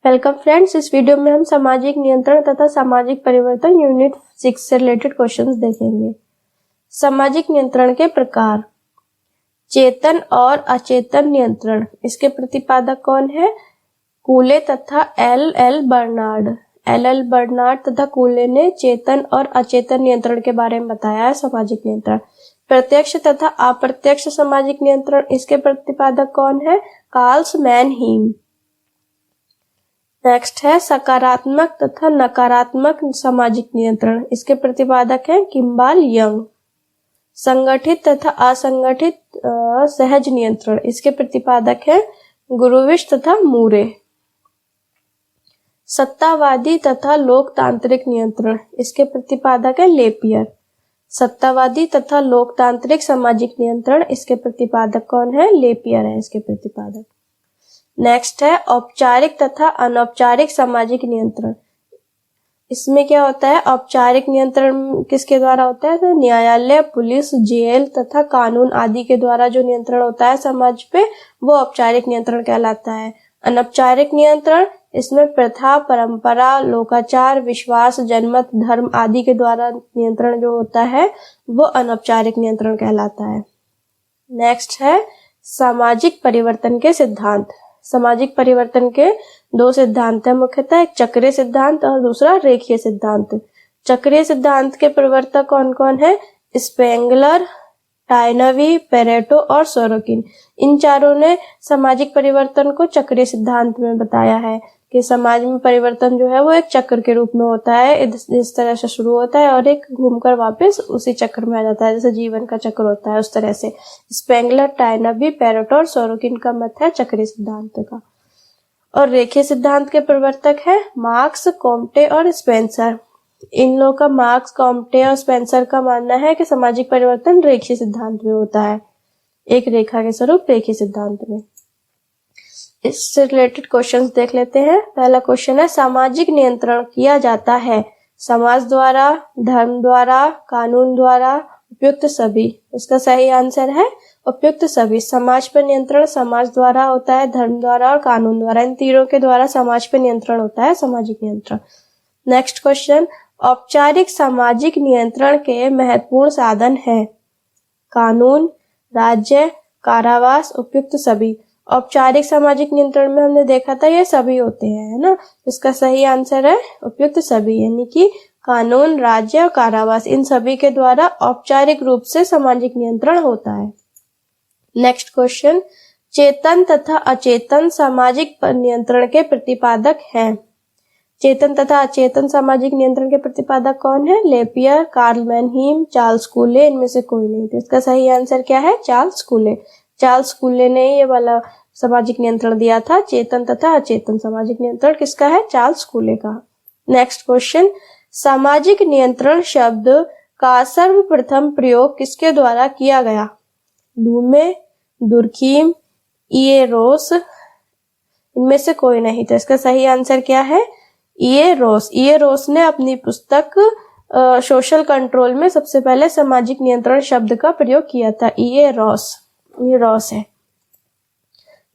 Welcome friends, इस video में हम सामाजिक नियंत्रण तथा सामाजिक परिवर्तन यूनिट 6 से रिलेटेड क्वेश्चंस देखेंगे। सामाजिक नियंत्रण के प्रकार। चेतन और अचेतन नियंत्रण, इसके प्रतिपादक कौन है? कूले तथा एल एल बर्नार्ड तथा कूले ने चेतन और अचेतन नियंत्रण के बारे में बताया है। सामाजिक नियंत्रण। प्रत्यक्ष तथा अप्रत्यक्ष सामाजिक नियंत्रण, इसके प्रतिपादक कौन है? कार्ल मैनहीम। नेक्स्ट है सकारात्मक तथा नकारात्मक सामाजिक नियंत्रण, इसके प्रतिपादक है किम्बाल यंग। संगठित तथा असंगठित सहज नियंत्रण, इसके प्रतिपादक है गुरुविश तथा मूरे। सत्तावादी तथा लोकतांत्रिक नियंत्रण, इसके प्रतिपादक है लेपियर। सत्तावादी तथा लोकतांत्रिक सामाजिक नियंत्रण, इसके प्रतिपादक कौन है? लेपियर है इसके प्रतिपादक। नेक्स्ट है औपचारिक तथा अनौपचारिक सामाजिक नियंत्रण। इसमें क्या होता है? औपचारिक नियंत्रण किसके द्वारा होता है? तो न्यायालय, पुलिस, जेल तथा कानून आदि के द्वारा जो नियंत्रण होता है समाज पे, वो औपचारिक नियंत्रण कहलाता है। अनौपचारिक नियंत्रण, इसमें प्रथा, परंपरा, लोकाचार, विश्वास, जनमत, धर्म आदि के द्वारा नियंत्रण जो होता है वो अनौपचारिक नियंत्रण कहलाता है। नेक्स्ट है सामाजिक परिवर्तन के सिद्धांत। सामाजिक परिवर्तन के दो सिद्धांत है मुख्यतः, एक चक्रीय सिद्धांत और दूसरा रेखीय सिद्धांत। चक्रीय सिद्धांत के प्रवर्तक कौन कौन है? स्पेंगलर, टाइनवी, पेरेटो और सोरोकिन। इन चारों ने सामाजिक परिवर्तन को चक्रीय सिद्धांत में बताया है कि समाज में परिवर्तन जो है वो एक चक्र के रूप में होता है। इस तरह से शुरू होता है और एक घूमकर वापस उसी चक्र में आ जाता है, जैसे जीवन का चक्र होता है उस तरह से। स्पेंगलर, टाइनवी, पेरेटो और सोरोकिन का मत है चक्रीय सिद्धांत का। और रेखीय सिद्धांत के प्रवर्तक है मार्क्स, कॉम्टे और स्पेंसर। इन लोगों का, मार्क्स, कॉम्टे और स्पेंसर का मानना है कि सामाजिक परिवर्तन रेखीय सिद्धांत में होता है, एक रेखा के स्वरूप रेखीय सिद्धांत में। इससे रिलेटेड क्वेश्चंस देख लेते हैं। पहला क्वेश्चन है सामाजिक नियंत्रण किया जाता है समाज द्वारा, धर्म द्वारा, कानून द्वारा, उपयुक्त सभी। इसका सही आंसर है उपयुक्त सभी। समाज पर नियंत्रण समाज द्वारा होता है, धर्म द्वारा और कानून द्वारा। इन तीनों के द्वारा समाज पर नियंत्रण होता है सामाजिक नियंत्रण। नेक्स्ट क्वेश्चन, औपचारिक सामाजिक नियंत्रण के महत्वपूर्ण साधन है कानून, राज्य, कारावास, उपयुक्त सभी। औपचारिक सामाजिक नियंत्रण में हमने देखा था ये सभी होते हैं, है ना। इसका सही आंसर है उपयुक्त सभी, यानी कि कानून, राज्य और कारावास, इन सभी के द्वारा औपचारिक रूप से सामाजिक नियंत्रण होता है। नेक्स्ट क्वेश्चन, चेतन तथा अचेतन सामाजिक नियंत्रण के प्रतिपादक हैं। चेतन तथा अचेतन सामाजिक नियंत्रण के प्रतिपादक कौन है? लेपियर, कार्ल मैनहीम, चार्ल्स कूले, इनमें से कोई नहीं। तो इसका सही आंसर क्या है? चार्ल्स कूले। चार्ल्स कूले ने ये वाला सामाजिक नियंत्रण दिया था, चेतन तथा अचेतन सामाजिक नियंत्रण किसका है? चार्ल्स कूले का। नेक्स्ट क्वेश्चन, सामाजिक नियंत्रण शब्द का सर्वप्रथम प्रयोग किसके द्वारा किया गया? लूमे, दुर्खीम, इएरोस, इनमें से कोई नहीं। तो इसका सही आंसर क्या है? इएरोस। इएरोस ने अपनी पुस्तक सोशल कंट्रोल में सबसे पहले सामाजिक नियंत्रण शब्द का प्रयोग किया था। इएरोस, ये रॉस है।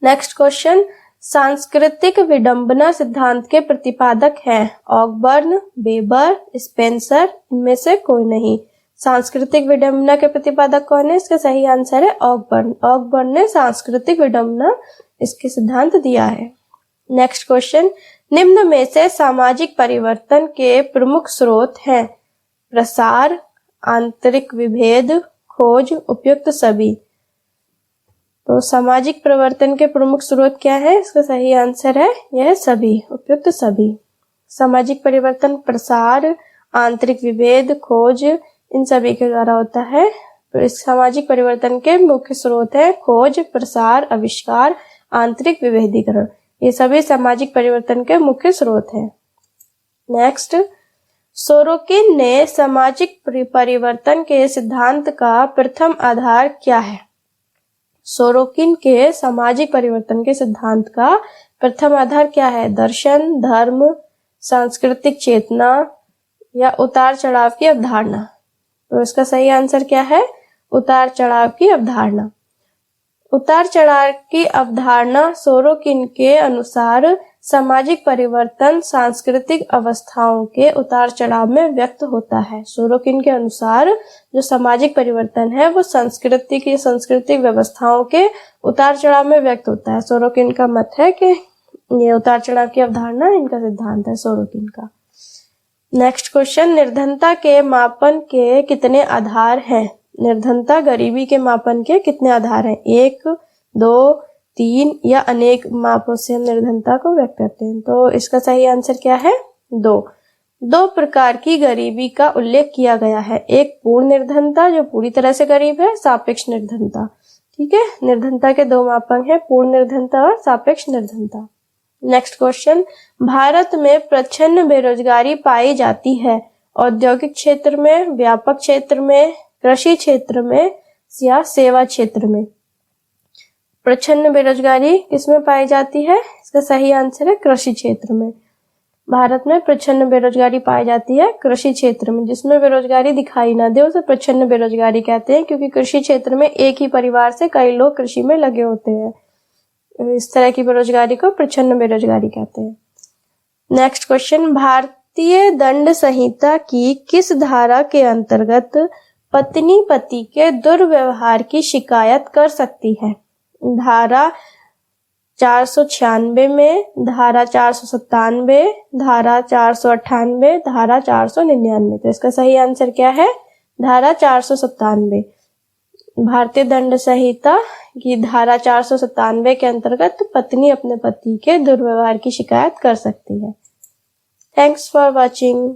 नेक्स्ट क्वेश्चन, सांस्कृतिक विडंबना सिद्धांत के प्रतिपादक हैं ऑकबर्न, वेबर, स्पेंसर, इनमें से कोई नहीं। सांस्कृतिक विडंबना के प्रतिपादक कौन है? इसका सही आंसर है ऑकबर्न। ऑकबर्न ने सांस्कृतिक विडंबना इसके सिद्धांत दिया है। नेक्स्ट क्वेश्चन, निम्न में से सामाजिक परिवर्तन के प्रमुख स्रोत हैं प्रसार, आंतरिक विभेद, खोज, उपयुक्त सभी। तो सामाजिक परिवर्तन के प्रमुख स्रोत क्या है? इसका सही आंसर है यह सभी, उपयुक्त सभी। सामाजिक परिवर्तन प्रसार, आंतरिक विभेद, खोज, इन सभी के द्वारा होता है। तो इस सामाजिक परिवर्तन के मुख्य स्रोत है खोज, प्रसार, आविष्कार, आंतरिक विभेदीकरण। ये सभी सामाजिक परिवर्तन के मुख्य स्रोत हैं। नेक्स्ट, सोरोकिन ने सामाजिक परिवर्तन के सिद्धांत का प्रथम आधार क्या है? सोरोकिन के सामाजिक परिवर्तन के सिद्धांत का प्रथम आधार क्या है? दर्शन, धर्म, सांस्कृतिक चेतना या उतार चढ़ाव की अवधारणा। तो इसका सही आंसर क्या है? उतार चढ़ाव की अवधारणा। उतार चढ़ाव की अवधारणा सोरोकिन के अनुसार सामाजिक परिवर्तन सांस्कृतिक अवस्थाओं के उतार चढ़ाव में व्यक्त होता है। सोरोकिन के अनुसार जो सामाजिक परिवर्तन है वो सांस्कृतिक व्यवस्थाओं के उतार चढ़ाव में व्यक्त होता है। सोरोकिन का मत है कि ये उतार चढ़ाव की अवधारणा इनका सिद्धांत है सोरोकिन का। नेक्स्ट क्वेश्चन, निर्धनता के मापन के कितने आधार हैं? निर्धनता गरीबी के मापन के कितने आधार हैं? 1, 2, 3 या अनेक मापों से हम निर्धनता को व्यक्त करते हैं। तो इसका सही आंसर क्या है? 2। 2 प्रकार की गरीबी का उल्लेख किया गया है। एक पूर्ण निर्धनता जो पूरी तरह से गरीब है, सापेक्ष निर्धनता। ठीक है, निर्धनता के 2 मापक हैं, पूर्ण निर्धनता और सापेक्ष निर्धनता। नेक्स्ट क्वेश्चन, भारत में प्रच्छन्न बेरोजगारी पाई जाती है औद्योगिक क्षेत्र में, व्यापक क्षेत्र में, कृषि क्षेत्र में या सेवा क्षेत्र में? प्रच्छन्न बेरोजगारी किसमें पाई जाती है? इसका सही आंसर है कृषि क्षेत्र में। भारत में प्रच्छन्न बेरोजगारी पाई जाती है कृषि क्षेत्र में। जिसमें बेरोजगारी दिखाई ना दे उसे प्रच्छन्न बेरोजगारी कहते हैं, क्योंकि कृषि क्षेत्र में एक ही परिवार से कई लोग कृषि में लगे होते हैं। इस तरह की बेरोजगारी को प्रच्छन्न बेरोजगारी कहते हैं। नेक्स्ट क्वेश्चन, भारतीय दंड संहिता की किस धारा के अंतर्गत पत्नी पति के दुर्व्यवहार की शिकायत कर सकती है? धारा 496 में, धारा 497, धारा 498, धारा 499। तो इसका सही आंसर क्या है? धारा 497। भारतीय दंड संहिता की धारा 497 के अंतर्गत पत्नी अपने पति के दुर्व्यवहार की शिकायत कर सकती है। Thanks for watching.